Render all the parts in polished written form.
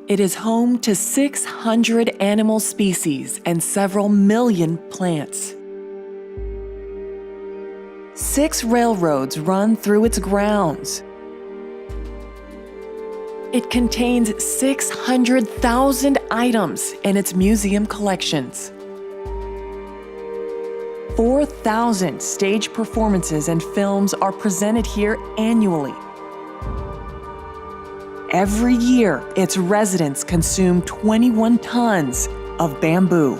It is home to 600 animal species and several million plants. 6 railroads run through its grounds. It contains 600,000 items in its museum collections. 4,000 stage performances and films are presented here annually. Every year, its residents consume 21 tons of bamboo.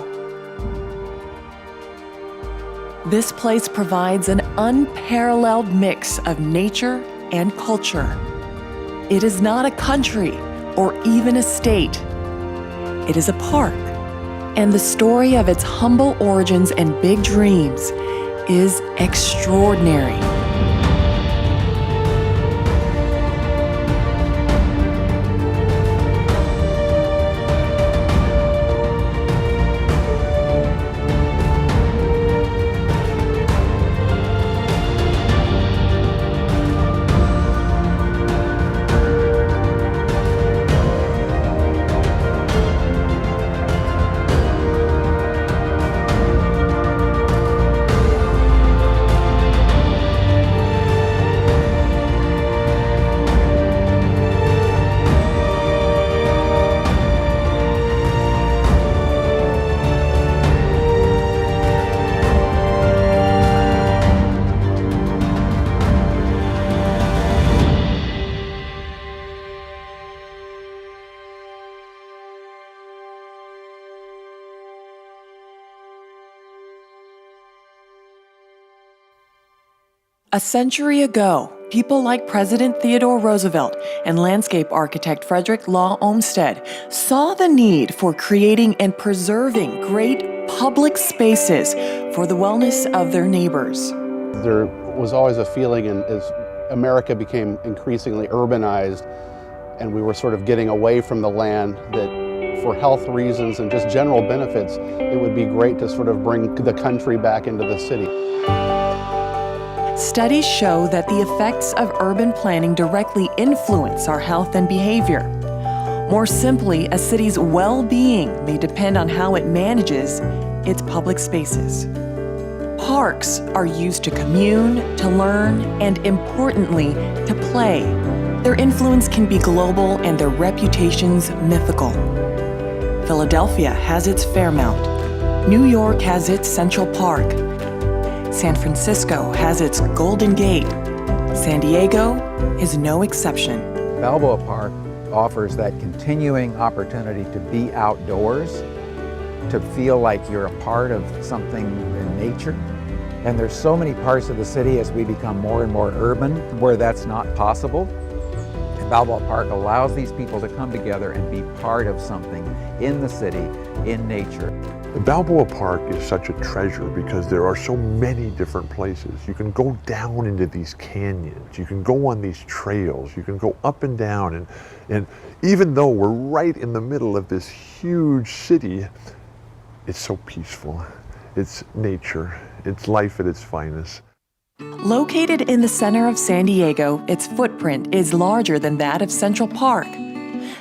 This place provides an unparalleled mix of nature and culture. It is not a country or even a state. It is a park, and the story of its humble origins and big dreams is extraordinary. A century ago, people like President Theodore Roosevelt and landscape architect Frederick Law Olmsted saw the need for creating and preserving great public spaces for the wellness of their neighbors. There was always a feeling, and as America became increasingly urbanized and we were sort of getting away from the land, that for health reasons and just general benefits, it would be great to sort of bring the country back into the city. Studies show that the effects of urban planning directly influence our health and behavior. More simply, a city's well-being may depend on how it manages its public spaces. Parks are used to commune, to learn, and importantly, to play. Their influence can be global and their reputations mythical. Philadelphia has its Fairmount. New York has its Central Park. San Francisco has its Golden Gate. San Diego is no exception. Balboa Park offers that continuing opportunity to be outdoors, to feel like you're a part of something in nature. And there's so many parts of the city as we become more and more urban where that's not possible. And Balboa Park allows these people to come together and be part of something in the city, in nature. Balboa Park is such a treasure because there are so many different places. You can go down into these canyons, you can go on these trails, you can go up and down, and even though we're right in the middle of this huge city, it's so peaceful. It's nature, it's life at its finest. Located in the center of San Diego, its footprint is larger than that of Central Park.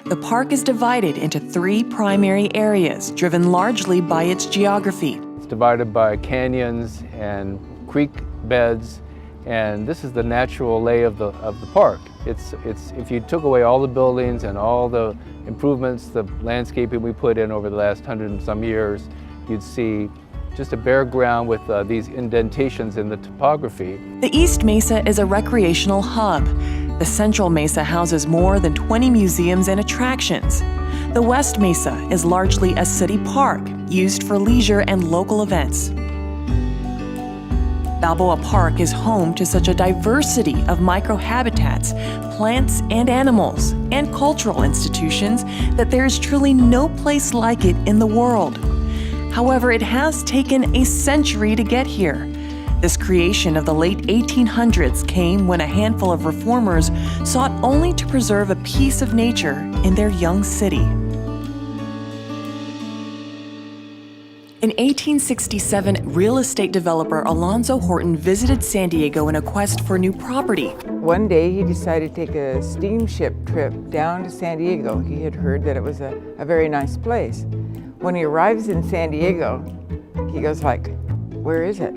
The park is divided into 3 primary areas, driven largely by its geography. It's divided by canyons and creek beds, and this is the natural lay of the park. It's if you took away all the buildings and all the improvements, the landscaping we put in over the last 100 and some years, you'd see just a bare ground with these indentations in the topography. The East Mesa is a recreational hub. The Central Mesa houses more than 20 museums and attractions. The West Mesa is largely a city park, used for leisure and local events. Balboa Park is home to such a diversity of microhabitats, plants and animals, and cultural institutions that there is truly no place like it in the world. However, it has taken a century to get here. This creation of the late 1800s came when a handful of reformers sought only to preserve a piece of nature in their young city. In 1867, real estate developer Alonzo Horton visited San Diego in a quest for new property. One day he decided to take a steamship trip down to San Diego. He had heard that it was a very nice place. When he arrives in San Diego, he goes like, where is it?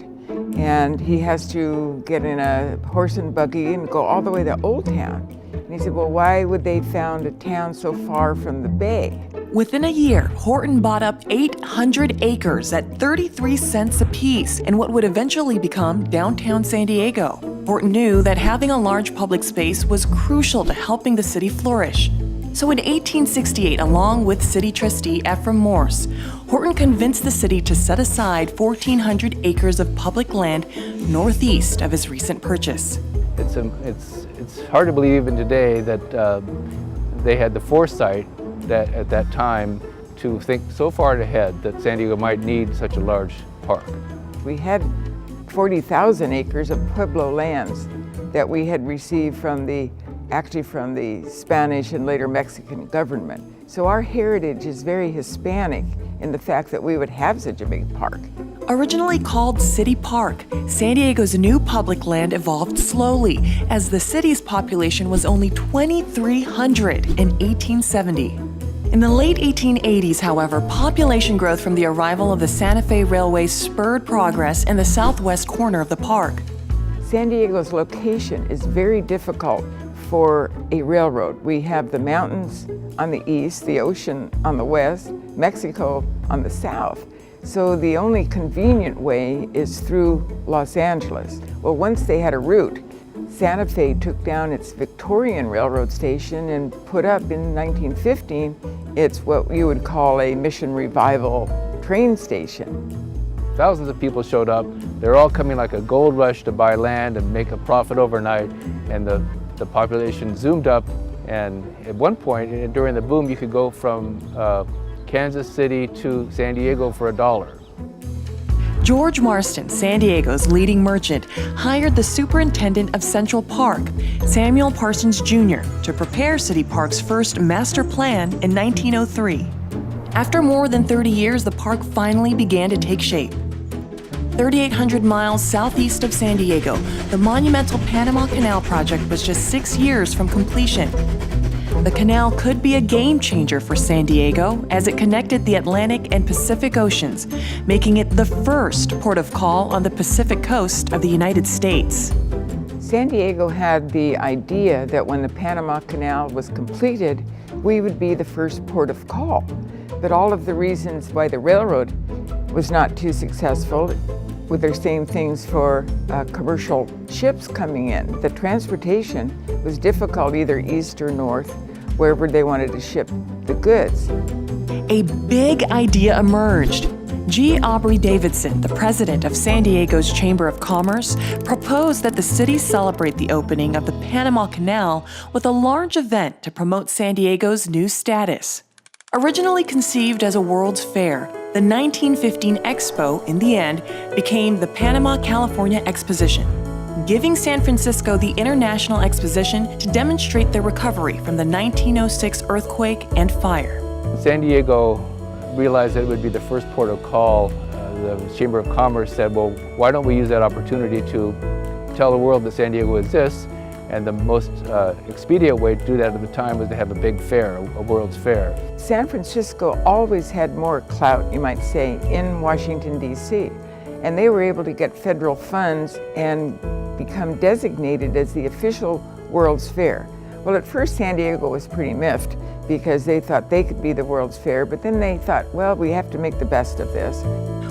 And he has to get in a horse and buggy and go all the way to Old Town. And he said, well, why would they found a town so far from the bay? Within a year, Horton bought up 800 acres at 33 cents apiece in what would eventually become downtown San Diego. Horton knew that having a large public space was crucial to helping the city flourish. So in 1868, along with city trustee Ephraim Morse, Horton convinced the city to set aside 1,400 acres of public land northeast of his recent purchase. It's hard to believe even today that they had the foresight that at that time to think so far ahead that San Diego might need such a large park. We had 40,000 acres of Pueblo lands that we had received from the Spanish and later Mexican government. So our heritage is very Hispanic in the fact that we would have such a big park. Originally called City Park, San Diego's new public land evolved slowly as the city's population was only 2,300 in 1870. In the late 1880s, however, population growth from the arrival of the Santa Fe Railway spurred progress in the southwest corner of the park. San Diego's location is very difficult for a railroad. We have the mountains on the east, the ocean on the west, Mexico on the south. So the only convenient way is through Los Angeles. Well, once they had a route, Santa Fe took down its Victorian railroad station and put up in 1915, it's what you would call a Mission Revival train station. Thousands of people showed up. They're all coming like a gold rush to buy land and make a profit overnight, and the population zoomed up, and at one point during the boom you could go from Kansas City to San Diego for $1. George Marston, San Diego's leading merchant, hired the superintendent of Central Park, Samuel Parsons Jr., to prepare City Park's first master plan in 1903. After more than 30 years, the park finally began to take shape. 3,800 miles southeast of San Diego, the monumental Panama Canal project was just 6 years from completion. The canal could be a game changer for San Diego as it connected the Atlantic and Pacific Oceans, making it the first port of call on the Pacific coast of the United States. San Diego had the idea that when the Panama Canal was completed, we would be the first port of call. But all of the reasons why the railroad was not too successful, with their same things for commercial ships coming in. The transportation was difficult either east or north, wherever they wanted to ship the goods. A big idea emerged. G. Aubrey Davidson, the president of San Diego's Chamber of Commerce, proposed that the city celebrate the opening of the Panama Canal with a large event to promote San Diego's new status. Originally conceived as a World's Fair, the 1915 Expo, in the end, became the Panama California Exposition, giving San Francisco the International Exposition to demonstrate their recovery from the 1906 earthquake and fire. San Diego realized that it would be the first port of call. The Chamber of Commerce said, well, why don't we use that opportunity to tell the world that San Diego exists? And the most expedient way to do that at the time was to have a big fair, a World's Fair. San Francisco always had more clout, you might say, in Washington, D.C. And they were able to get federal funds and become designated as the official World's Fair. Well, at first San Diego was pretty miffed because they thought they could be the World's Fair, but then they thought, well, we have to make the best of this.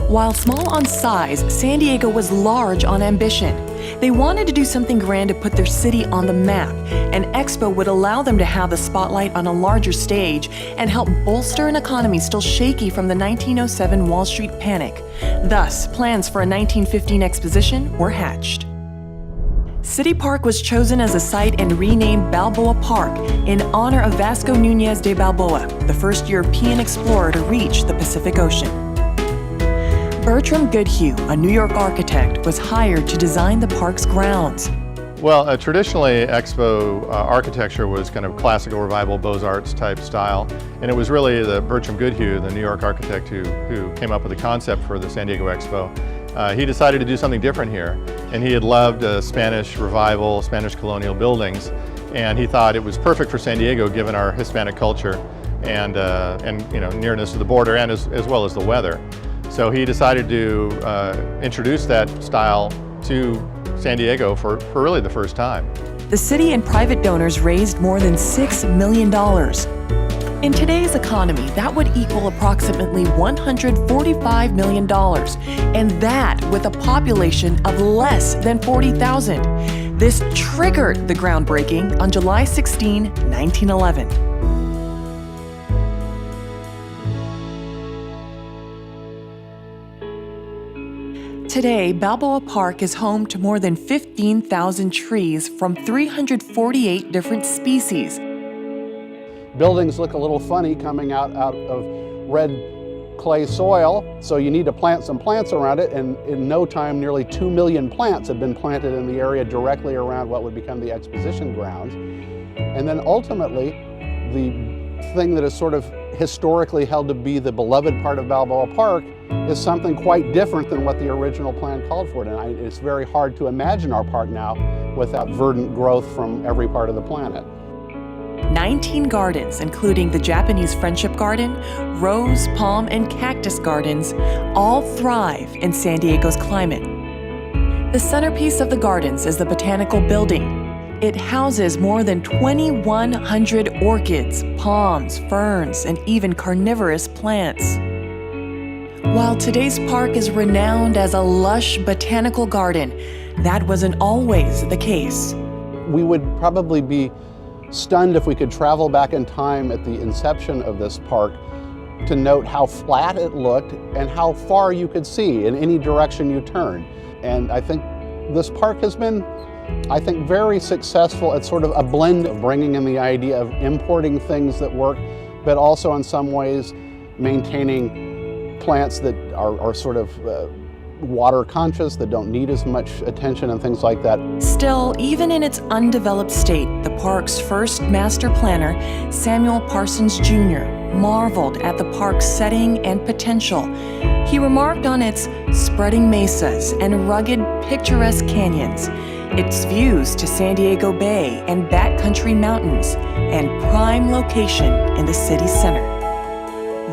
While small on size, San Diego was large on ambition. They wanted to do something grand to put their city on the map. An expo would allow them to have the spotlight on a larger stage and help bolster an economy still shaky from the 1907 Wall Street panic. Thus, plans for a 1915 exposition were hatched. City Park was chosen as a site and renamed Balboa Park in honor of Vasco Núñez de Balboa, the first European explorer to reach the Pacific Ocean. Bertram Goodhue, a New York architect, was hired to design the park's grounds. Well, traditionally, Expo architecture was kind of classical revival Beaux-Arts type style, and it was really the Bertram Goodhue, the New York architect who came up with the concept for the San Diego Expo. He decided to do something different here, and he had loved Spanish revival, Spanish colonial buildings, and he thought it was perfect for San Diego given our Hispanic culture and you know, nearness to the border and as well as the weather. So he decided to introduce that style to San Diego for really the first time. The city and private donors raised more than $6 million. In today's economy, that would equal approximately $145 million, and that with a population of less than 40,000. This triggered the groundbreaking on July 16, 1911. Today, Balboa Park is home to more than 15,000 trees from 348 different species. Buildings look a little funny coming out of red clay soil, so you need to plant some plants around it, and in no time nearly 2 million plants have been planted in the area directly around what would become the exposition grounds. And then ultimately, the thing that is sort of historically held to be the beloved part of Balboa Park is something quite different than what the original plan called for. And it's very hard to imagine our park now without verdant growth from every part of the planet. 19 gardens, including the Japanese Friendship Garden, rose, palm, and cactus gardens, all thrive in San Diego's climate. The centerpiece of the gardens is the Botanical Building. It houses more than 2,100 orchids, palms, ferns, and even carnivorous plants. While today's park is renowned as a lush botanical garden, that wasn't always the case. We would probably be stunned if we could travel back in time at the inception of this park to note how flat it looked and how far you could see in any direction you turned. And I think this park has been, very successful at sort of a blend of bringing in the idea of importing things that work, but also in some ways maintaining plants that are sort of water conscious, that don't need as much attention and things like that. Still, even in its undeveloped state, the park's first master planner, Samuel Parsons Jr., marveled at the park's setting and potential. He remarked on its spreading mesas and rugged, picturesque canyons, its views to San Diego Bay and backcountry mountains, and prime location in the city center.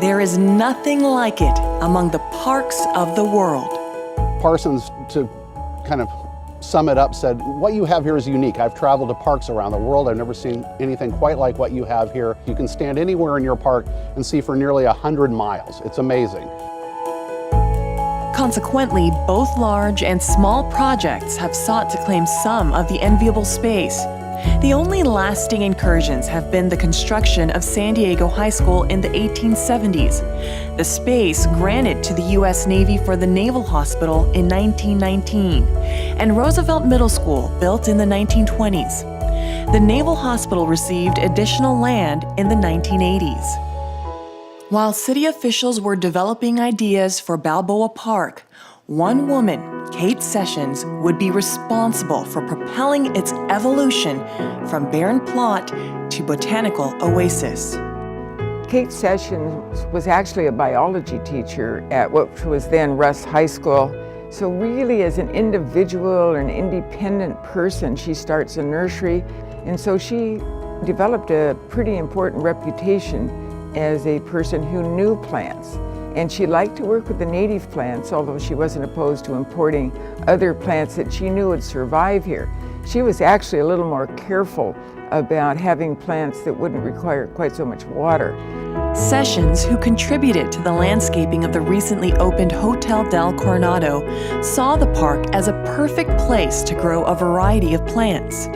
There is nothing like it among the parks of the world. Parsons, to kind of sum it up, said, what you have here is unique. I've traveled to parks around the world. I've never seen anything quite like what you have here. You can stand anywhere in your park and see for nearly 100 miles. It's amazing. Consequently, both large and small projects have sought to claim some of the enviable space. The only lasting incursions have been the construction of San Diego High School in the 1870s, the space granted to the U.S. Navy for the Naval Hospital in 1919, and Roosevelt Middle School built in the 1920s. The Naval Hospital received additional land in the 1980s. While city officials were developing ideas for Balboa Park, one woman, Kate Sessions, would be responsible for propelling its evolution from barren plot to botanical oasis. Kate Sessions was actually a biology teacher at what was then Russ High School. So really, as an individual, an independent person, she starts a nursery. And so she developed a pretty important reputation as a person who knew plants. And she liked to work with the native plants, although she wasn't opposed to importing other plants that she knew would survive here. She was actually a little more careful about having plants that wouldn't require quite so much water. Sessions, who contributed to the landscaping of the recently opened Hotel del Coronado, saw the park as a perfect place to grow a variety of plants.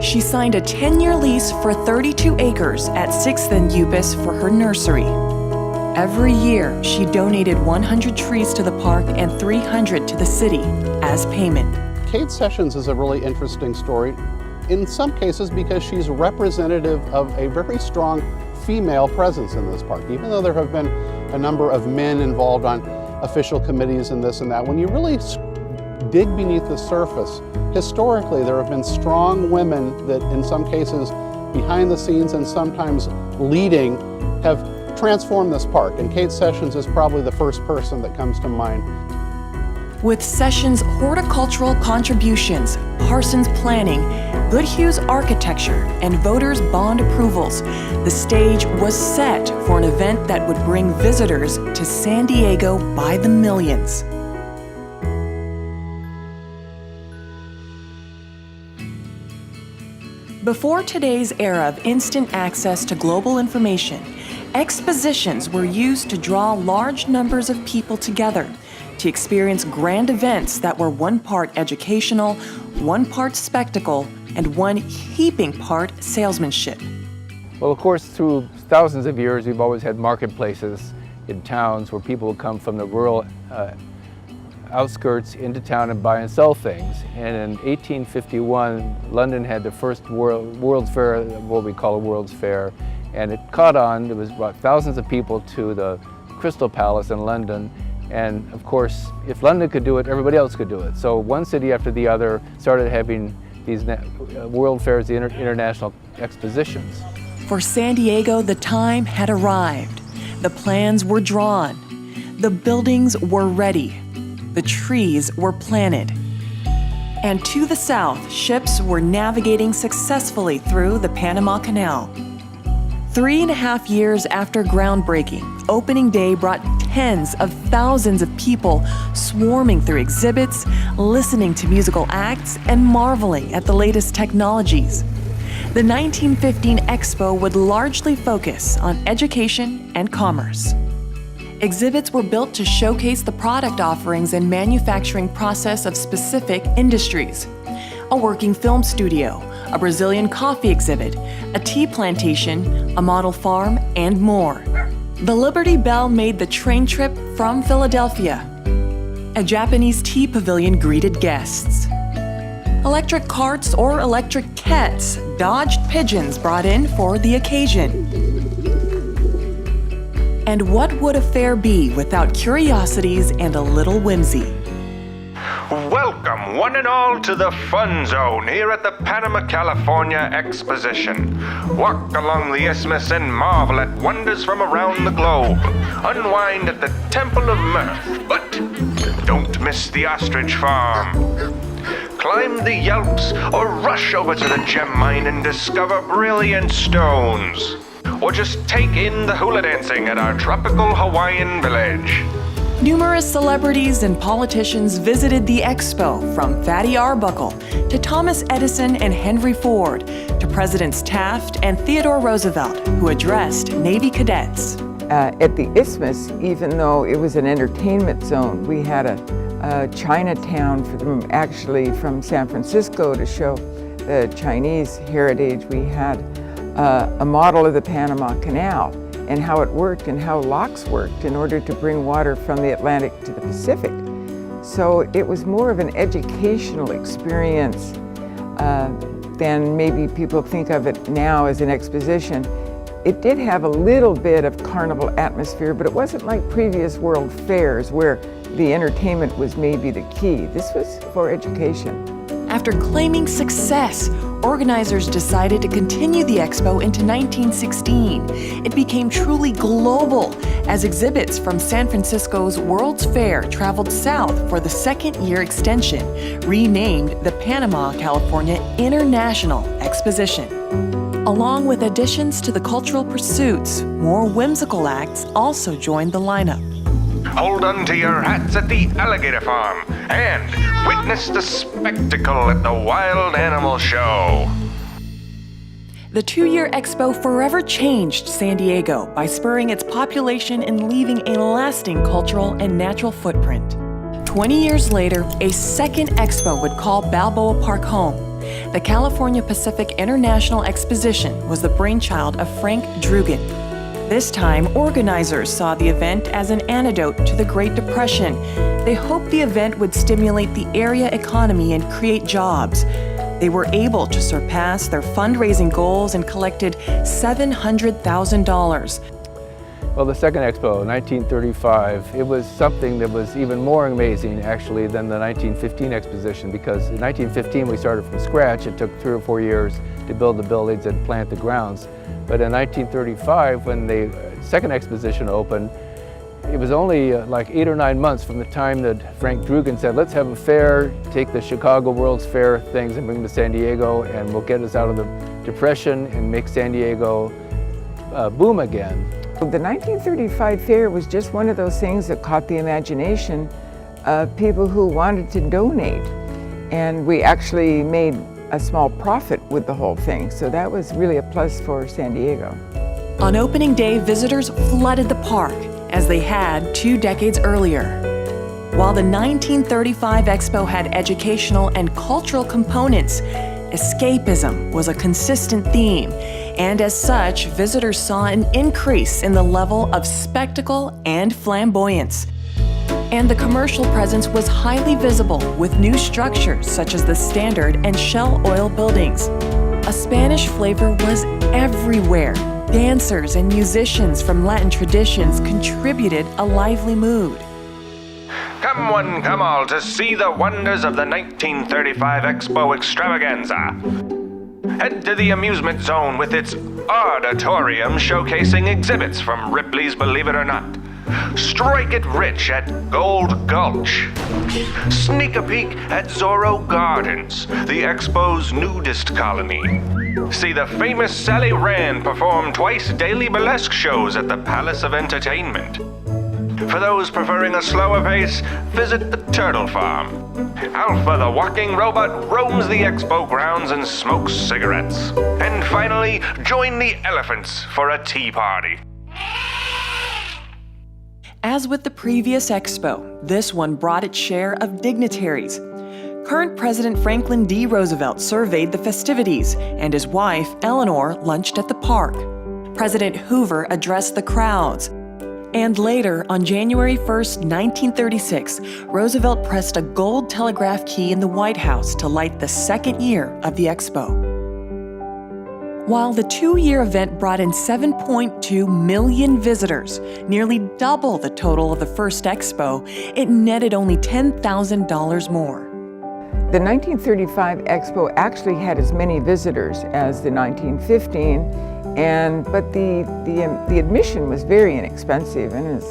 She signed a 10-year lease for 32 acres at 6th and Upas for her nursery. Every year, she donated 100 trees to the park and 300 to the city as payment. Kate Sessions is a really interesting story, in some cases because she's representative of a very strong female presence in this park. Even though there have been a number of men involved on official committees and this and that, when you really dig beneath the surface, historically there have been strong women that in some cases behind the scenes and sometimes leading have transformed this park, and Kate Sessions is probably the first person that comes to mind. With Sessions' horticultural contributions, Parsons' planning, Goodhue's architecture, and voters' bond approvals, the stage was set for an event that would bring visitors to San Diego by the millions. Before today's era of instant access to global information, expositions were used to draw large numbers of people together to experience grand events that were one part educational, one part spectacle, and one heaping part salesmanship. Well, of course, through thousands of years, we've always had marketplaces in towns where people would come from the rural outskirts into town and buy and sell things. And in 1851, London had the first World's Fair, what we call a World's Fair, and it caught on. It was brought thousands of people to the Crystal Palace in London. And of course, if London could do it, everybody else could do it. So one city after the other started having these World Fairs, the international expositions. For San Diego, the time had arrived. The plans were drawn. The buildings were ready. The trees were planted. And to the south, ships were navigating successfully through the Panama Canal. 3.5 years after groundbreaking, opening day brought tens of thousands of people swarming through exhibits, listening to musical acts, and marveling at the latest technologies. The 1915 Expo would largely focus on education and commerce. Exhibits were built to showcase the product offerings and manufacturing process of specific industries. A working film studio, a Brazilian coffee exhibit, a tea plantation, a model farm, and more. The Liberty Bell made the train trip from Philadelphia. A Japanese tea pavilion greeted guests. Electric carts or electric cats dodged pigeons brought in for the occasion. And what would a fair be without curiosities and a little whimsy? Welcome, one and all, to the Fun Zone here at the Panama, California Exposition. Walk along the isthmus and marvel at wonders from around the globe. Unwind at the Temple of Mirth, but don't miss the ostrich farm. Climb the Yelps or rush over to the gem mine and discover brilliant stones. Or just take in the hula dancing at our tropical Hawaiian village. Numerous celebrities and politicians visited the expo, from Fatty Arbuckle to Thomas Edison and Henry Ford to Presidents Taft and Theodore Roosevelt, who addressed Navy cadets. At the Isthmus, even though it was an entertainment zone, we had a Chinatown from San Francisco to show the Chinese heritage. We had a model of the Panama Canal and how it worked and how locks worked in order to bring water from the Atlantic to the Pacific. So it was more of an educational experience than maybe people think of it now as an exposition. It did have a little bit of carnival atmosphere, but it wasn't like previous world fairs where the entertainment was maybe the key. This was for education. After claiming success, organizers decided to continue the expo into 1916. It became truly global as exhibits from San Francisco's World's Fair traveled south for the second-year extension, renamed the Panama, California International Exposition. Along with additions to the cultural pursuits, more whimsical acts also joined the lineup. Hold on to your hats at the alligator farm and witness the spectacle at the Wild Animal Show. The two-year expo forever changed San Diego by spurring its population and leaving a lasting cultural and natural footprint. 20 years later, a second expo would call Balboa Park home. The California Pacific International Exposition was the brainchild of Frank Drugan. This time, organizers saw the event as an antidote to the Great Depression. They hoped the event would stimulate the area economy and create jobs. They were able to surpass their fundraising goals and collected $700,000. Well, the second expo, 1935, it was something that was even more amazing actually than the 1915 exposition, because in 1915 we started from scratch. It took 3 or 4 years to build the buildings and plant the grounds. But in 1935, when the second exposition opened, it was only like 8 or 9 months from the time that Frank Drugan said, let's have a fair, take the Chicago World's Fair things and bring them to San Diego, and we'll get us out of the Depression and make San Diego boom again. The 1935 fair was just one of those things that caught the imagination of people who wanted to donate. And we actually made a small profit with the whole thing, so that was really a plus for San Diego. On opening day, visitors flooded the park, as they had 2 decades earlier. While the 1935 Expo had educational and cultural components, escapism was a consistent theme, and as such, visitors saw an increase in the level of spectacle and flamboyance. And the commercial presence was highly visible, with new structures such as the Standard and Shell Oil buildings. A Spanish flavor was everywhere. Dancers and musicians from Latin traditions contributed a lively mood. Come one, come all, to see the wonders of the 1935 Expo Extravaganza. Head to the amusement zone with its auditorium showcasing exhibits from Ripley's Believe It or Not. Strike it rich at Gold Gulch. Sneak a peek at Zorro Gardens, the Expo's nudist colony. See the famous Sally Rand perform twice daily burlesque shows at the Palace of Entertainment. For those preferring a slower pace, visit the Turtle Farm. Alpha the walking robot roams the expo grounds and smokes cigarettes. And finally, join the elephants for a tea party. As with the previous expo, this one brought its share of dignitaries. Current President Franklin D. Roosevelt surveyed the festivities, and his wife, Eleanor, lunched at the park. President Hoover addressed the crowds. And later, on January 1st, 1936, Roosevelt pressed a gold telegraph key in the White House to light the second year of the expo. While the 2-year event brought in 7.2 million visitors, nearly double the total of the first expo, it netted only $10,000 more. The 1935 Expo actually had as many visitors as the 1915, but the admission was very inexpensive and is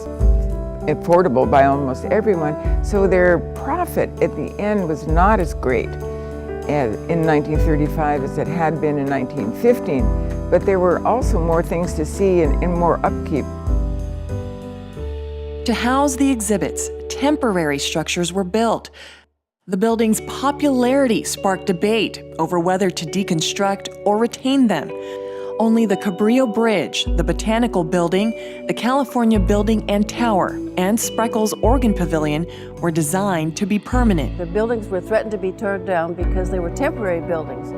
affordable by almost everyone, so their profit at the end was not as great in 1935 as it had been in 1915, but there were also more things to see and more upkeep. To house the exhibits, temporary structures were built. The building's popularity sparked debate over whether to deconstruct or retain them. Only the Cabrillo Bridge, the Botanical Building, the California Building and Tower, and Spreckels Organ Pavilion were designed to be permanent. The buildings were threatened to be torn down because they were temporary buildings.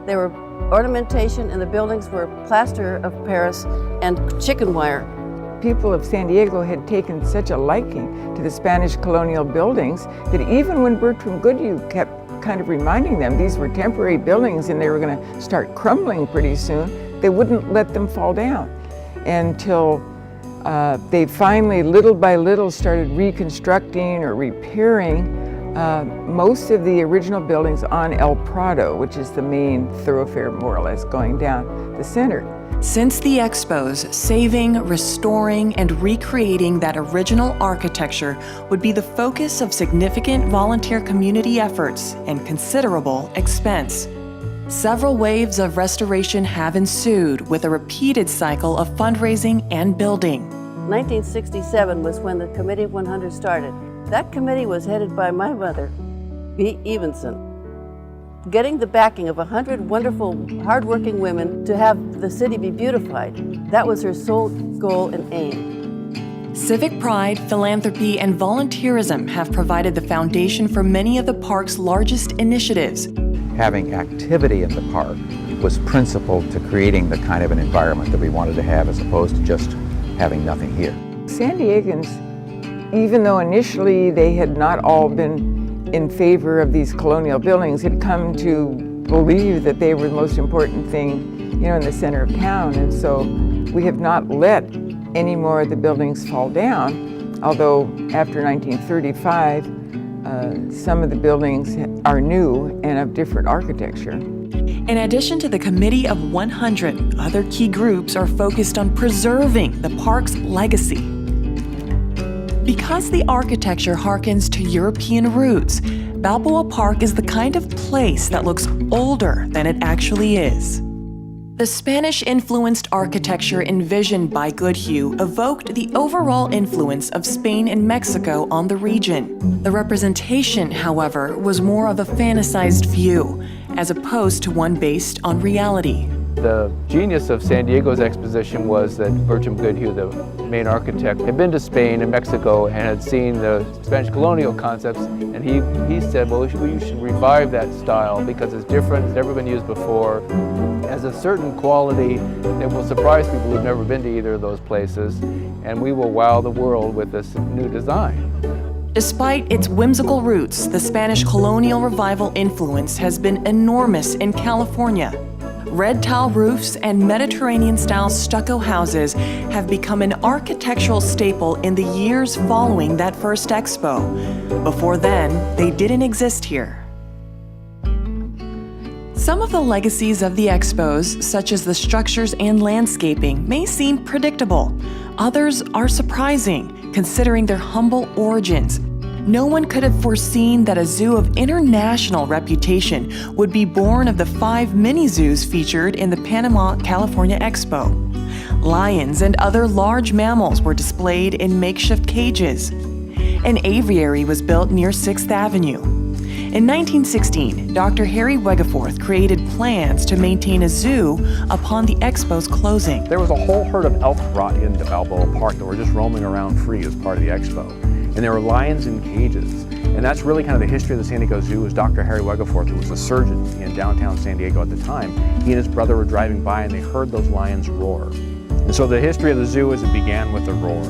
They were ornamentation, and the buildings were plaster of Paris and chicken wire. People of San Diego had taken such a liking to the Spanish colonial buildings that even when Bertram Goodhue kept kind of reminding them these were temporary buildings and they were going to start crumbling pretty soon, they wouldn't let them fall down until they finally, little by little, started reconstructing or repairing most of the original buildings on El Prado, which is the main thoroughfare more or less going down the center. Since the expos, saving, restoring, and recreating that original architecture would be the focus of significant volunteer community efforts and considerable expense. Several waves of restoration have ensued, with a repeated cycle of fundraising and building. 1967 was when the Committee of 100 started. That committee was headed by my mother, B. Evenson. Getting the backing of 100 wonderful, hardworking women to have the city be beautified, that was her sole goal and aim. Civic pride, philanthropy, and volunteerism have provided the foundation for many of the park's largest initiatives. Having activity in the park was principal to creating the kind of an environment that we wanted to have, as opposed to just having nothing here. San Diegans, even though initially they had not all been in favor of these colonial buildings, had come to believe that they were the most important thing, in the center of town. And so we have not let any more of the buildings fall down, although after 1935, some of the buildings are new and of different architecture. In addition to the Committee of 100, other key groups are focused on preserving the park's legacy. Because the architecture harkens to European roots, Balboa Park is the kind of place that looks older than it actually is. The Spanish-influenced architecture envisioned by Goodhue evoked the overall influence of Spain and Mexico on the region. The representation, however, was more of a fantasized view, as opposed to one based on reality. The genius of San Diego's exposition was that Bertram Goodhue, the main architect, had been to Spain and Mexico and had seen the Spanish colonial concepts, and he said, well, you should revive that style because it's different, it's never been used before, has a certain quality that will surprise people who've never been to either of those places, and we will wow the world with this new design. Despite its whimsical roots, the Spanish colonial revival influence has been enormous in California. Red tile roofs and Mediterranean-style stucco houses have become an architectural staple in the years following that first expo. Before then, they didn't exist here. Some of the legacies of the expos, such as the structures and landscaping, may seem predictable. Others are surprising, considering their humble origins. No one could have foreseen that a zoo of international reputation would be born of the 5 mini-zoos featured in the Panama, California Expo. Lions and other large mammals were displayed in makeshift cages. An aviary was built near 6th Avenue. In 1916, Dr. Harry Wegeforth created plans to maintain a zoo upon the expo's closing. There was a whole herd of elk brought into Balboa Park that were just roaming around free as part of the expo. And there were lions in cages. And that's really kind of the history of the San Diego Zoo. Was Dr. Harry Wegeforth, who was a surgeon in downtown San Diego at the time. He and his brother were driving by and they heard those lions roar. And so the history of the zoo is it began with a roar.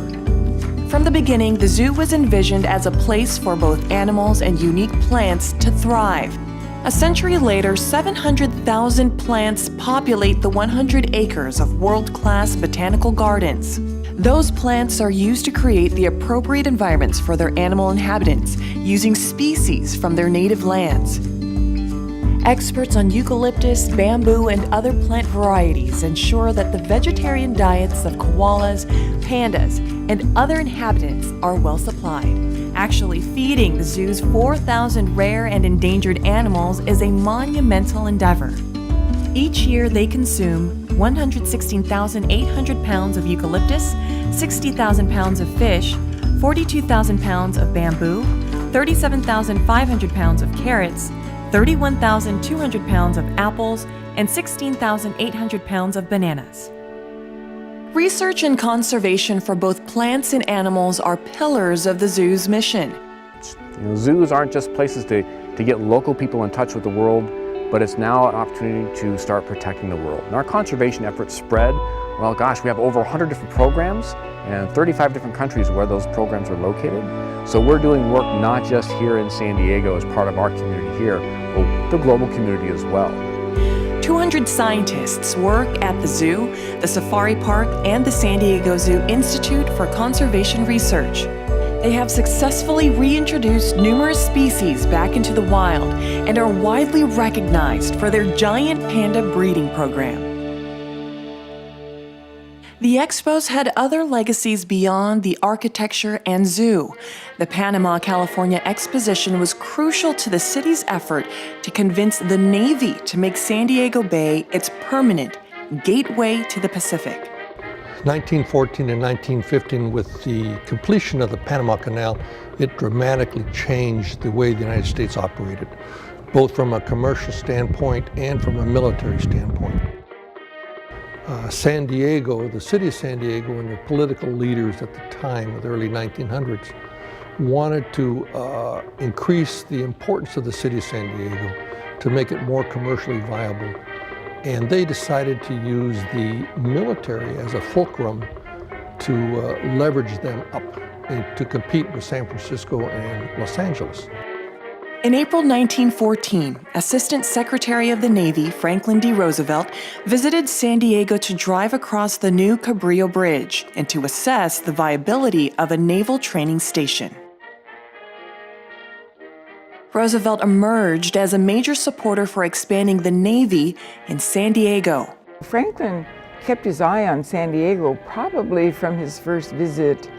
From the beginning, the zoo was envisioned as a place for both animals and unique plants to thrive. A century later, 700,000 plants populate the 100 acres of world-class botanical gardens. Those plants are used to create the appropriate environments for their animal inhabitants, using species from their native lands. Experts on eucalyptus, bamboo, and other plant varieties ensure that the vegetarian diets of koalas, pandas, and other inhabitants are well supplied. Actually, feeding the zoo's 4,000 rare and endangered animals is a monumental endeavor. Each year, they consume 116,800 pounds of eucalyptus, 60,000 pounds of fish, 42,000 pounds of bamboo, 37,500 pounds of carrots, 31,200 pounds of apples, and 16,800 pounds of bananas. Research and conservation for both plants and animals are pillars of the zoo's mission. Zoos aren't just places to get local people in touch with the world, but it's now an opportunity to start protecting the world. And our conservation efforts spread, well, gosh, we have over 100 different programs and 35 different countries where those programs are located. So we're doing work not just here in San Diego as part of our community here, but the global community as well. 200 scientists work at the zoo, the safari park, and the San Diego Zoo Institute for Conservation Research. They have successfully reintroduced numerous species back into the wild and are widely recognized for their giant panda breeding program. The expos had other legacies beyond the architecture and zoo. The Panama, California Exposition was crucial to the city's effort to convince the Navy to make San Diego Bay its permanent gateway to the Pacific. 1914 and 1915, with the completion of the Panama Canal, it dramatically changed the way the United States operated, both from a commercial standpoint and from a military standpoint. San Diego, the city of San Diego, and the political leaders at the time of the early 1900s wanted to increase the importance of the city of San Diego to make it more commercially viable. And they decided to use the military as a fulcrum to leverage them up and to compete with San Francisco and Los Angeles. In April 1914, Assistant Secretary of the Navy Franklin D. Roosevelt visited San Diego to drive across the new Cabrillo Bridge and to assess the viability of a naval training station. Roosevelt emerged as a major supporter for expanding the Navy in San Diego. Franklin kept his eye on San Diego probably from his first visit,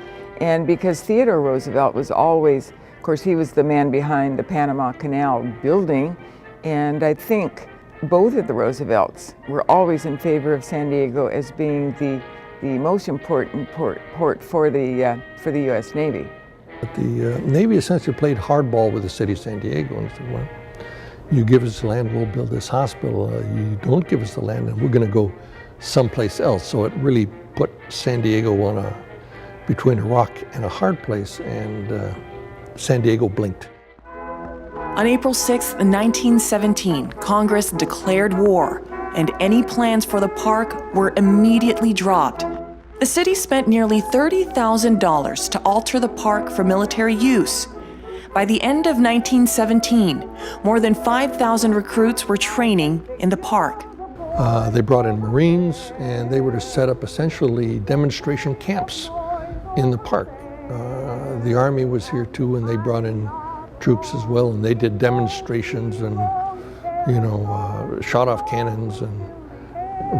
and because Theodore Roosevelt was always, of course, he was the man behind the Panama Canal building, and I think both of the Roosevelts were always in favor of San Diego as being the most important port for the U.S. Navy. The Navy essentially played hardball with the city of San Diego and said, well, you give us the land, we'll build this hospital. You don't give us the land, and we're going to go someplace else. So it really put San Diego between a rock and a hard place, and San Diego blinked. On April 6, 1917, Congress declared war, and any plans for the park were immediately dropped. The city spent nearly $30,000 to alter the park for military use. By the end of 1917, more than 5,000 recruits were training in the park. They brought in Marines, and they were to set up essentially demonstration camps in the park. The Army was here too, and they brought in troops as well, and they did demonstrations and, shot off cannons and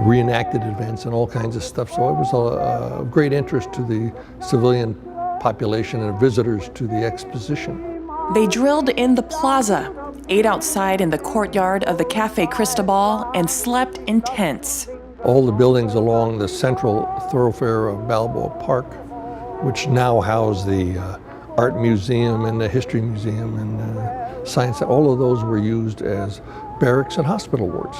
reenacted events and all kinds of stuff. So it was of great interest to the civilian population and visitors to the exposition. They drilled in the plaza, ate outside in the courtyard of the Café Cristobal, and slept in tents. All the buildings along the central thoroughfare of Balboa Park, which now house the Art Museum and the History Museum and Science, all of those were used as barracks and hospital wards,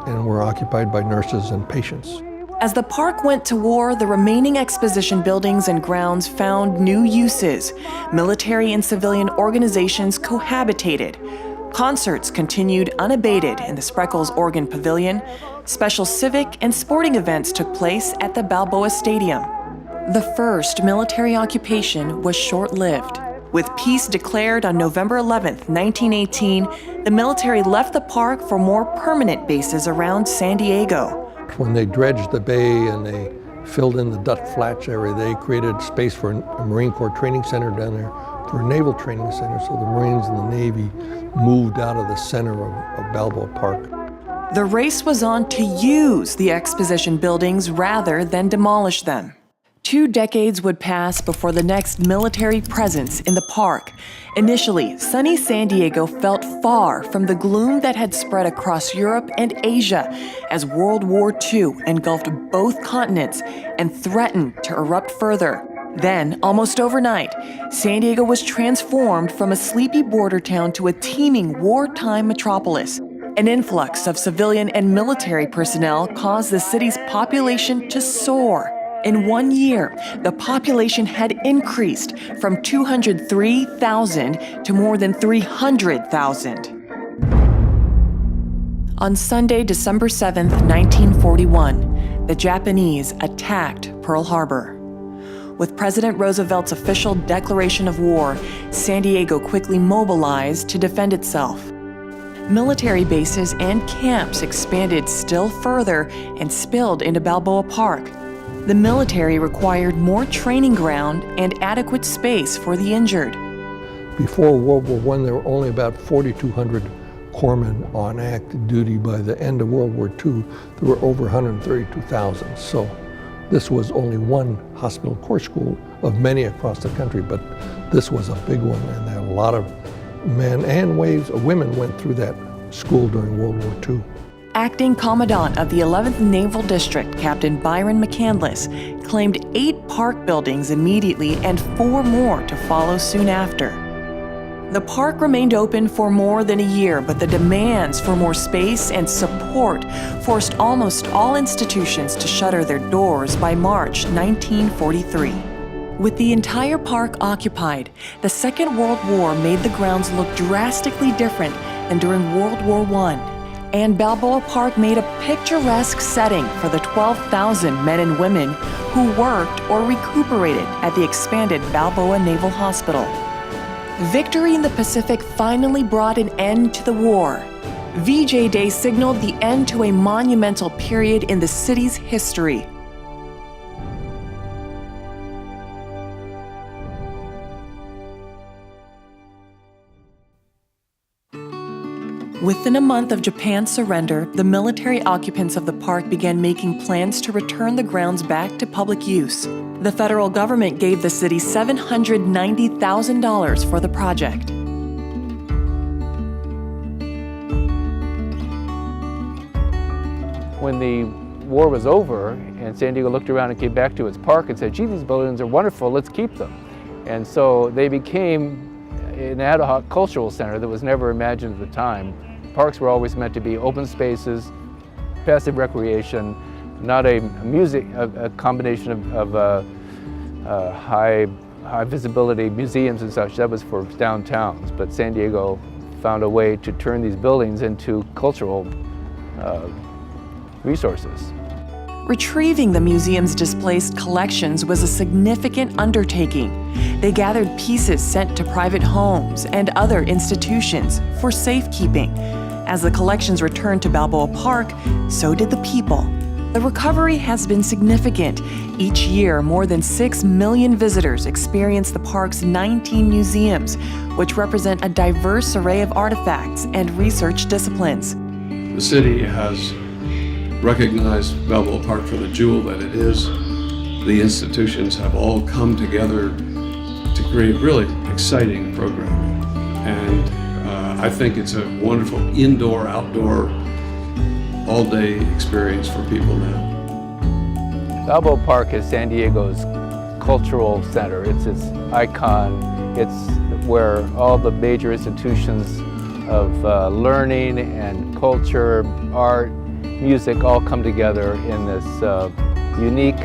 and were occupied by nurses and patients. As the park went to war, the remaining exposition buildings and grounds found new uses. Military and civilian organizations cohabitated. Concerts continued unabated in the Spreckels Organ Pavilion. Special civic and sporting events took place at the Balboa Stadium. The first military occupation was short-lived. With peace declared on November 11, 1918, the military left the park for more permanent bases around San Diego. When they dredged the bay and they filled in the Dutt Flats area, they created space for a Marine Corps training center down there, for a naval training center, so the Marines and the Navy moved out of the center of Balboa Park. The race was on to use the exposition buildings rather than demolish them. 2 decades would pass before the next military presence in the park. Initially, sunny San Diego felt far from the gloom that had spread across Europe and Asia as World War II engulfed both continents and threatened to erupt further. Then, almost overnight, San Diego was transformed from a sleepy border town to a teeming wartime metropolis. An influx of civilian and military personnel caused the city's population to soar. In 1 year, the population had increased from 203,000 to more than 300,000. On Sunday, December 7, 1941, the Japanese attacked Pearl Harbor. With President Roosevelt's official declaration of war, San Diego quickly mobilized to defend itself. Military bases and camps expanded still further and spilled into Balboa Park. The military required more training ground and adequate space for the injured. Before World War I, there were only about 4,200 corpsmen on active duty. By the end of World War II, there were over 132,000. So this was only one hospital corps school of many across the country, but this was a big one, and there were a lot of men and waves of women went through that school during World War II. Acting Commandant of the 11th Naval District, Captain Byron McCandless, claimed 8 park buildings immediately and 4 more to follow soon after. The park remained open for more than a year, but the demands for more space and support forced almost all institutions to shutter their doors by March 1943. With the entire park occupied, the Second World War made the grounds look drastically different than during World War I. And Balboa Park made a picturesque setting for the 12,000 men and women who worked or recuperated at the expanded Balboa Naval Hospital. Victory in the Pacific finally brought an end to the war. VJ Day signaled the end to a monumental period in the city's history. Within a month of Japan's surrender, the military occupants of the park began making plans to return the grounds back to public use. The federal government gave the city $790,000 for the project. When the war was over and San Diego looked around and came back to its park and said, gee, these buildings are wonderful, let's keep them. And so they became an ad hoc cultural center that was never imagined at the time. Parks were always meant to be open spaces, passive recreation, not a combination of high visibility museums and such. That was for downtowns, but San Diego found a way to turn these buildings into cultural resources. Retrieving the museum's displaced collections was a significant undertaking. They gathered pieces sent to private homes and other institutions for safekeeping. As the collections returned to Balboa Park, so did the people. The recovery has been significant. Each year, more than 6 million visitors experience the park's 19 museums, which represent a diverse array of artifacts and research disciplines. The city has recognized Balboa Park for the jewel that it is. The institutions have all come together to create really exciting programming. And I think it's a wonderful indoor, outdoor, all-day experience for people now. Balboa Park is San Diego's cultural center. It's its icon. It's where all the major institutions of learning and culture, art, music all come together in this unique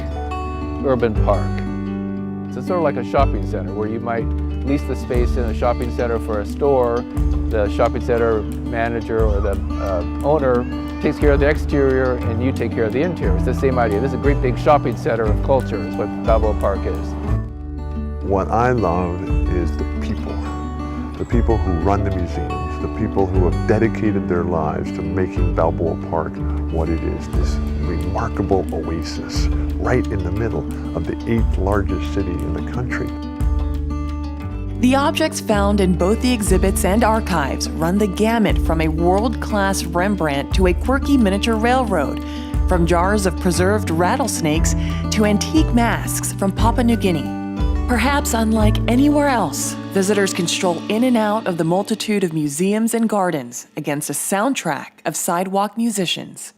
urban park. It's sort of like a shopping center where you might lease the space in a shopping center for a store. The shopping center manager or the owner takes care of the exterior and you take care of the interior. It's the same idea. This is a great big shopping center of culture is what Balboa Park is. What I love is the people who run the museums, the people who have dedicated their lives to making Balboa Park what it is, this remarkable oasis right in the middle of the 8th largest city in the country. The objects found in both the exhibits and archives run the gamut from a world-class Rembrandt to a quirky miniature railroad, from jars of preserved rattlesnakes to antique masks from Papua New Guinea. Perhaps unlike anywhere else, visitors can stroll in and out of the multitude of museums and gardens against a soundtrack of sidewalk musicians.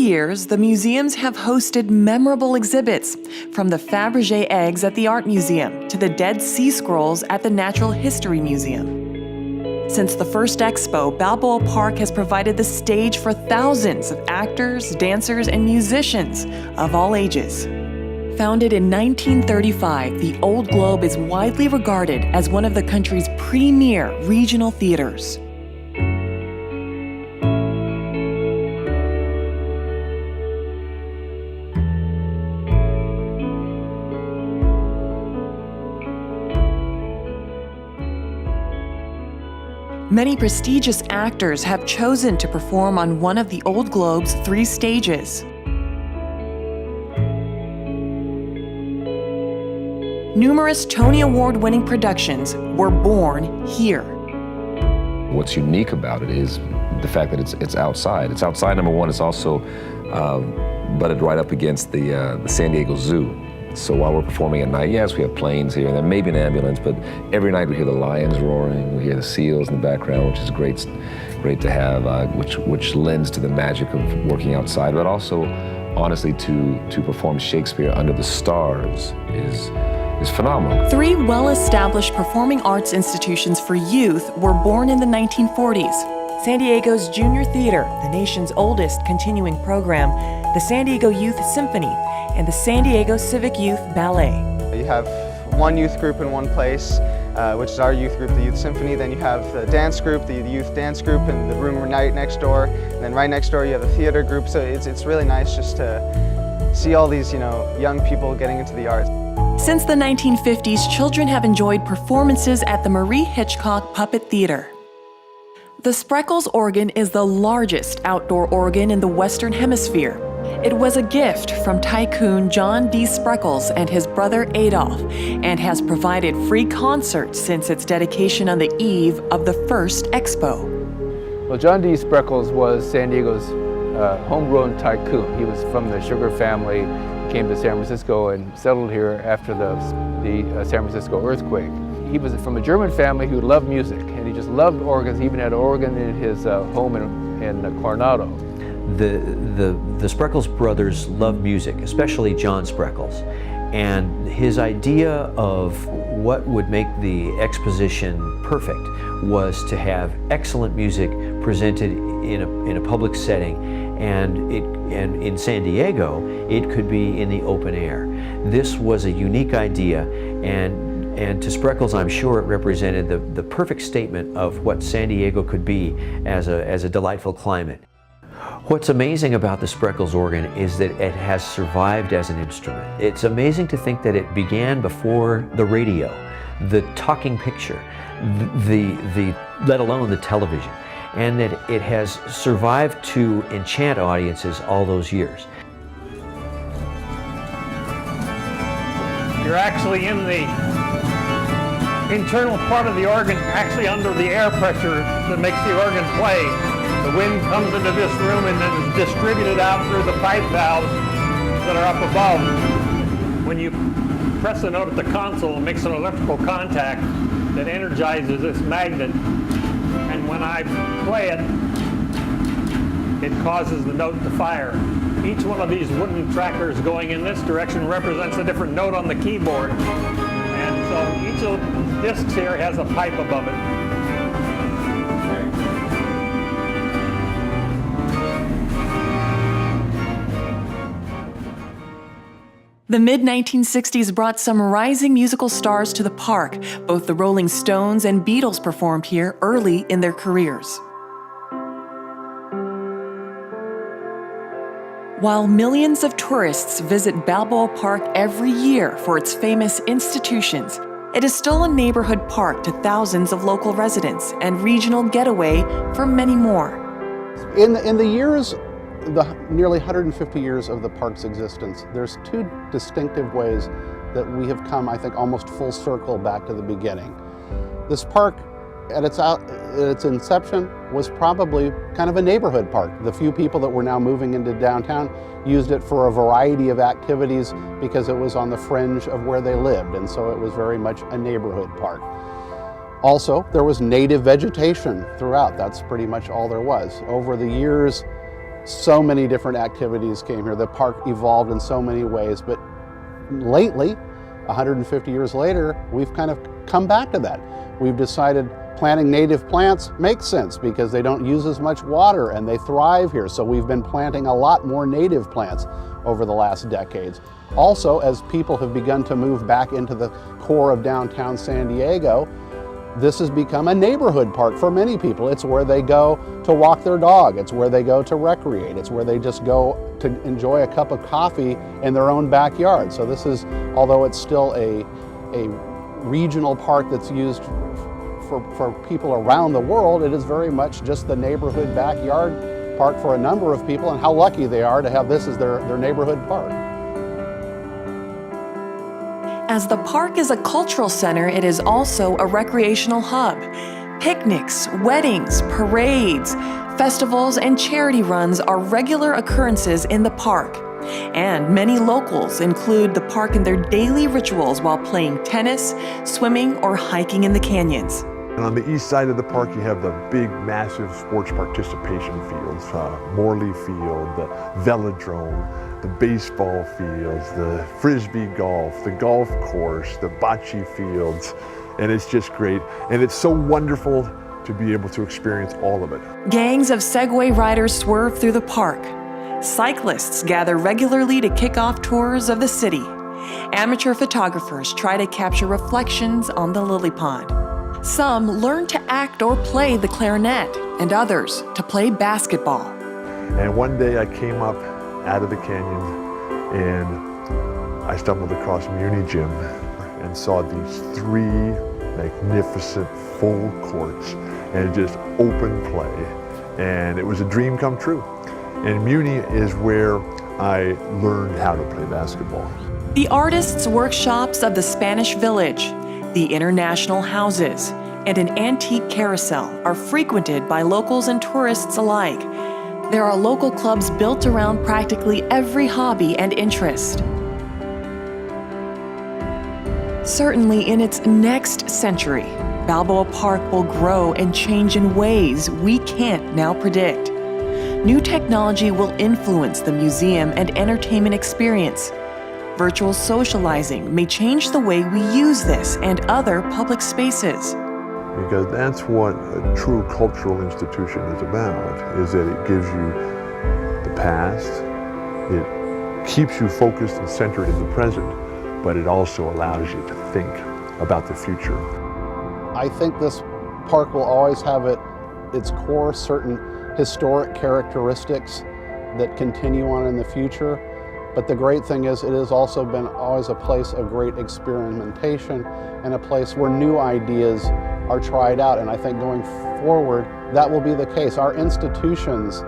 years, the museums have hosted memorable exhibits, from the Fabergé eggs at the Art Museum to the Dead Sea Scrolls at the Natural History Museum. Since the first expo, Balboa Park has provided the stage for thousands of actors, dancers, and musicians of all ages. Founded in 1935, the Old Globe is widely regarded as one of the country's premier regional theaters. Many prestigious actors have chosen to perform on one of the Old Globe's 3 stages. Numerous Tony Award-winning productions were born here. What's unique about it is the fact that it's outside. It's outside, number one. It's also butted right up against the San Diego Zoo. So while we're performing at night, yes, we have planes here, and there may be an ambulance, but every night we hear the lions roaring, we hear the seals in the background, which is great to have, which lends to the magic of working outside, but also, honestly, to perform Shakespeare under the stars is phenomenal. 3 well-established performing arts institutions for youth were born in the 1940s. San Diego's Junior Theater, the nation's oldest continuing program, the San Diego Youth Symphony, and the San Diego Civic Youth Ballet. You have one youth group in one place, which is our youth group, the Youth Symphony. Then you have the dance group, the youth dance group, and the room right next door. And then right next door you have the theater group. So it's really nice just to see all these, young people getting into the arts. Since the 1950s, children have enjoyed performances at the Marie Hitchcock Puppet Theater. The Spreckels organ is the largest outdoor organ in the Western Hemisphere. It was a gift from tycoon John D. Spreckels and his brother Adolph, and has provided free concerts since its dedication on the eve of the first expo. Well, John D. Spreckels was San Diego's homegrown tycoon. He was from the sugar family, came to San Francisco and settled here after the San Francisco earthquake. He was from a German family who loved music, and he just loved organs. He even had an organ in his home in Coronado. The Spreckels brothers loved music, especially John Spreckels. And his idea of what would make the exposition perfect was to have excellent music presented in a public setting, and in San Diego, it could be in the open air. This was a unique idea, and to Spreckels, I'm sure it represented the perfect statement of what San Diego could be as a delightful climate. What's amazing about the Spreckels organ is that it has survived as an instrument. It's amazing to think that it began before the radio, the talking picture, let alone the television, and that it has survived to enchant audiences all those years. You're actually in the internal part of the organ, actually under the air pressure that makes the organ play. The wind comes into this room and then is distributed out through the pipe valves that are up above. When you press a note at the console, it makes an electrical contact that energizes this magnet, and when I play it, it causes the note to fire. Each one of these wooden trackers going in this direction represents a different note on the keyboard, and so each of the discs here has a pipe above it. The mid-1960s brought some rising musical stars to the park. Both the Rolling Stones and Beatles performed here early in their careers. While millions of tourists visit Balboa Park every year for its famous institutions, it is still a neighborhood park to thousands of local residents and regional getaway for many more. In the years, the nearly 150 years of the park's existence, there's 2 distinctive ways that we have come, I think, almost full circle back to the beginning. This park, at its inception, was probably kind of a neighborhood park. The few people that were now moving into downtown used it for a variety of activities because it was on the fringe of where they lived, and so it was very much a neighborhood park. Also, there was native vegetation throughout. That's pretty much all there was. Over the years, So many different activities came here. The park evolved in so many ways, but lately, 150 years later, we've kind of come back to that. We've decided planting native plants makes sense because they don't use as much water and they thrive here. So we've been planting a lot more native plants over the last decades. Also, as people have begun to move back into the core of downtown San Diego, this has become a neighborhood park for many people. It's where they go to walk their dog. It's where they go to recreate. It's where they just go to enjoy a cup of coffee in their own backyard. So this is, although it's still a regional park that's used for people around the world, it is very much just the neighborhood backyard park for a number of people, and how lucky they are to have this as their neighborhood park. As the park is a cultural center, it is also a recreational hub. Picnics, weddings, parades, festivals, and charity runs are regular occurrences in the park. And many locals include the park in their daily rituals while playing tennis, swimming, or hiking in the canyons. And on the east side of the park, you have the big, massive sports participation fields, Morley Field, the Velodrome, the baseball fields, the Frisbee golf, the golf course, the bocce fields, and it's just great. And it's so wonderful to be able to experience all of it. Gangs of Segway riders swerve through the park. Cyclists gather regularly to kick off tours of the city. Amateur photographers try to capture reflections on the lily pond. Some learn to act or play the clarinet, and others to play basketball. And one day I came up out of the canyon and I stumbled across Muni Gym and saw these 3 magnificent full courts and just open play. And it was a dream come true. And Muni is where I learned how to play basketball. The artists' workshops of the Spanish Village, the international houses, and an antique carousel are frequented by locals and tourists alike. There are local clubs built around practically every hobby and interest. Certainly in its next century, Balboa Park will grow and change in ways we can't now predict. New technology will influence the museum and entertainment experience. Virtual socializing may change the way we use this and other public spaces. Because that's what a true cultural institution is about, is that it gives you the past, it keeps you focused and centered in the present, but it also allows you to think about the future. I think this park will always have at its core certain historic characteristics that continue on in the future. But the great thing is it has also been always a place of great experimentation and a place where new ideas are tried out. And I think going forward, that will be the case. Our institutions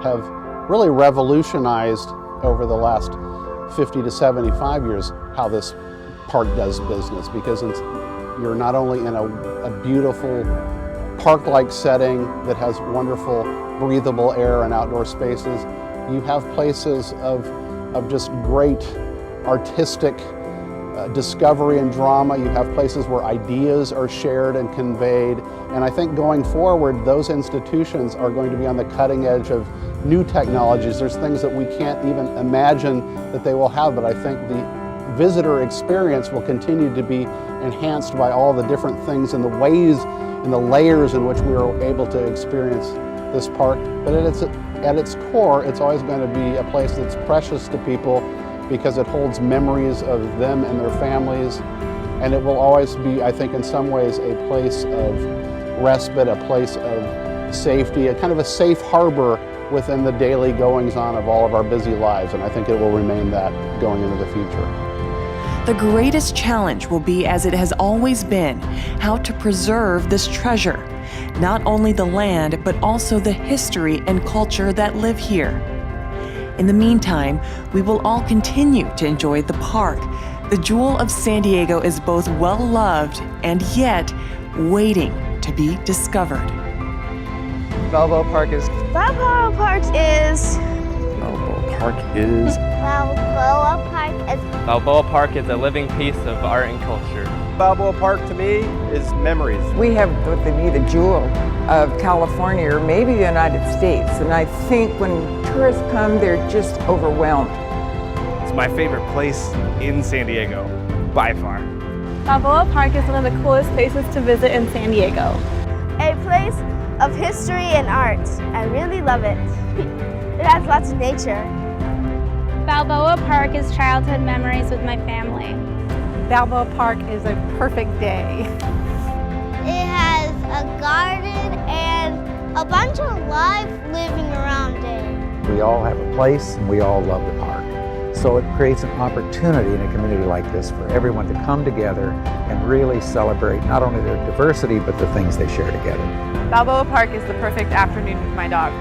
have really revolutionized over the last 50 to 75 years how this park does business, because you're not only in a beautiful park-like setting that has wonderful breathable air and outdoor spaces, you have places of just great artistic discovery and drama. You have places where ideas are shared and conveyed. And I think going forward, those institutions are going to be on the cutting edge of new technologies. There's things that we can't even imagine that they will have, but I think the visitor experience will continue to be enhanced by all the different things and the ways and the layers in which we are able to experience this park. But at its core, it's always going to be a place that's precious to people because it holds memories of them and their families. And it will always be, I think, in some ways, a place of respite, a place of safety, a kind of a safe harbor within the daily goings-on of all of our busy lives. And I think it will remain that going into the future. The greatest challenge will be, as it has always been, how to preserve this treasure, not only the land, but also the history and culture that live here. In the meantime, we will all continue to enjoy the park. The jewel of San Diego is both well-loved and yet waiting to be discovered. Balboa Park is... Balboa Park is... Balboa Park is... Balboa Park is a living piece of art and culture. Balboa Park to me is memories. We have what they be the jewel of California or maybe the United States. And I think when tourists come, they're just overwhelmed. It's my favorite place in San Diego, by far. Balboa Park is one of the coolest places to visit in San Diego. A place of history and art. I really love it. It has lots of nature. Balboa Park is childhood memories with my family. Balboa Park is a perfect day. It has a garden and a bunch of life living around it. We all have a place and we all love the park. So it creates an opportunity in a community like this for everyone to come together and really celebrate not only their diversity, but the things they share together. Balboa Park is the perfect afternoon with my dog.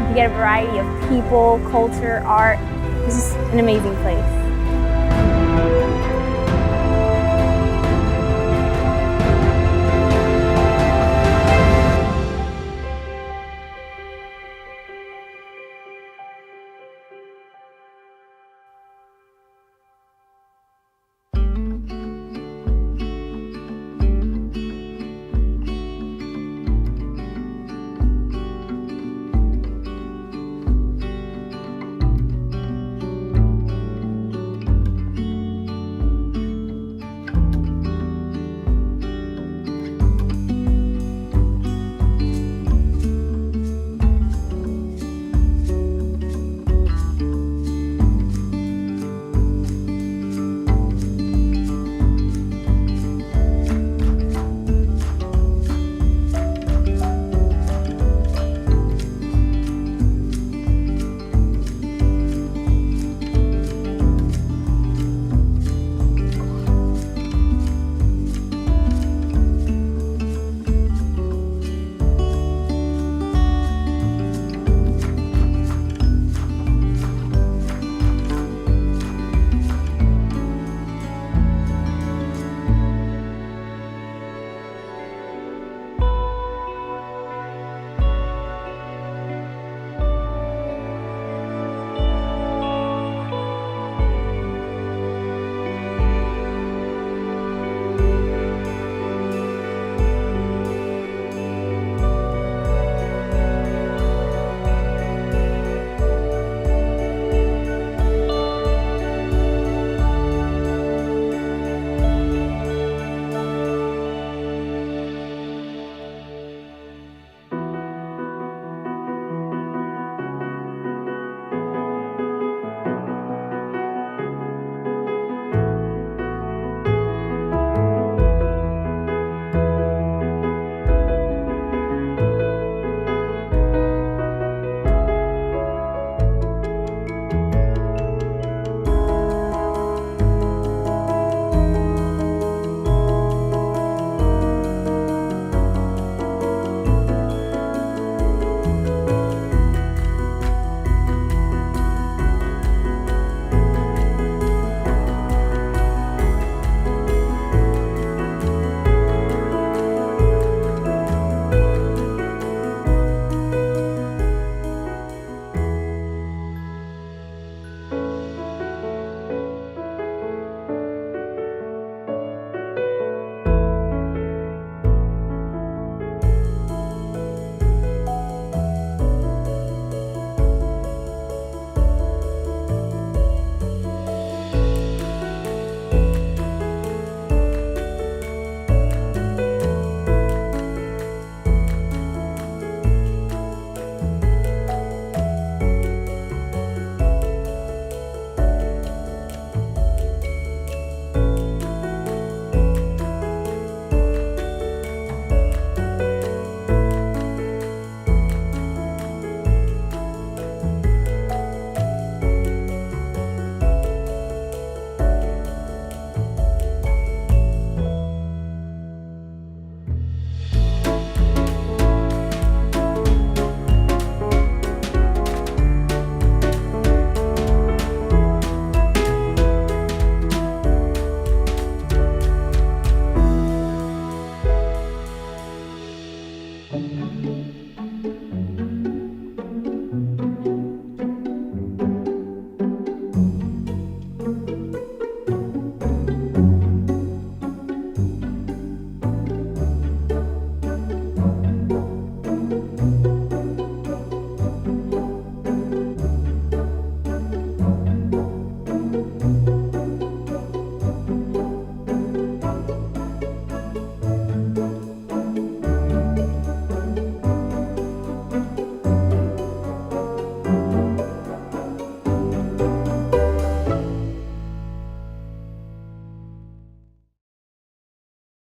You get a variety of people, culture, art. It's just an amazing place.